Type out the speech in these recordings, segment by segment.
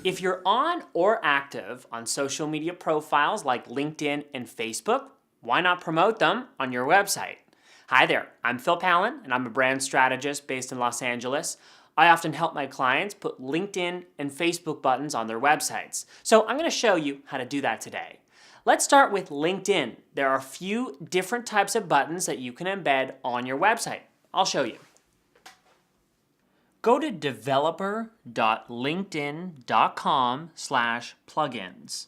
If you're on or active on social media profiles like LinkedIn and Facebook, why not promote them on your website? Hi there, I'm Phil Pallen, and I'm a brand strategist based in Los Angeles. I often help my clients put LinkedIn and Facebook buttons on their websites. So I'm going to show you how to do that today. Let's start with LinkedIn. There are a few different types of buttons that you can embed on your website. I'll show you. Go to developer.linkedin.com/plugins.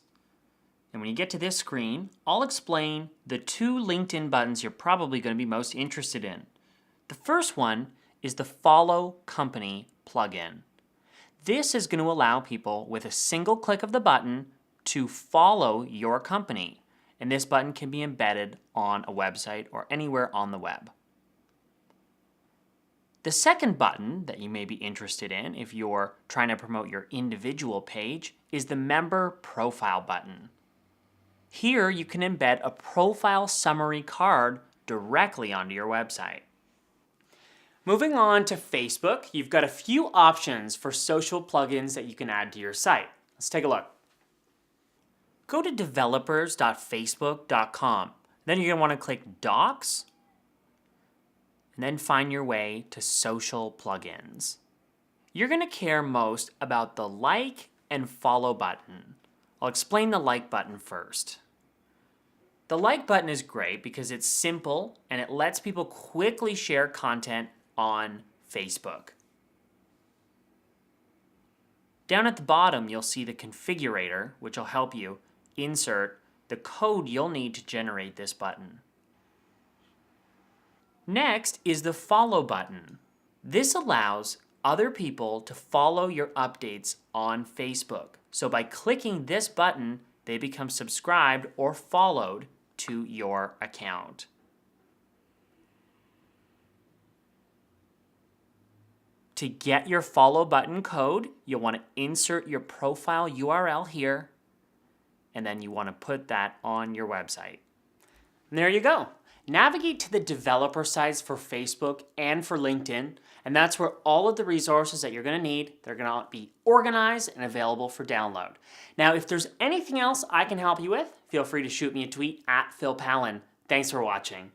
And when you get to this screen, I'll explain the two LinkedIn buttons you're probably going to be most interested in. The first one is the Follow Company plugin. This is going to allow people with a single click of the button to follow your company. And this button can be embedded on a website or anywhere on the web. The second button that you may be interested in if you're trying to promote your individual page is the Member Profile button. Here you can embed a profile summary card directly onto your website. Moving on to Facebook, you've got a few options for social plugins that you can add to your site. Let's take a look. Go to developers.facebook.com. Then you're going to want to click Docs, and then find your way to social plugins. You're going to care most about the like and follow button. I'll explain the like button first. The like button is great because it's simple and it lets people quickly share content on Facebook. Down at the bottom, you'll see the configurator, which will help you insert the code you'll need to generate this button. Next is the follow button. This allows other people to follow your updates on Facebook. So by clicking this button, they become subscribed or followed to your account. To get your follow button code, you'll want to insert your profile URL here, and then you want to put that on your website. And there you go. Navigate to the developer sites for Facebook and for LinkedIn, and that's where all of the resources that you're going to need, they're going to be organized and available for download. Now, if there's anything else I can help you with, feel free to shoot me a tweet at Phil Pallen. Thanks for watching.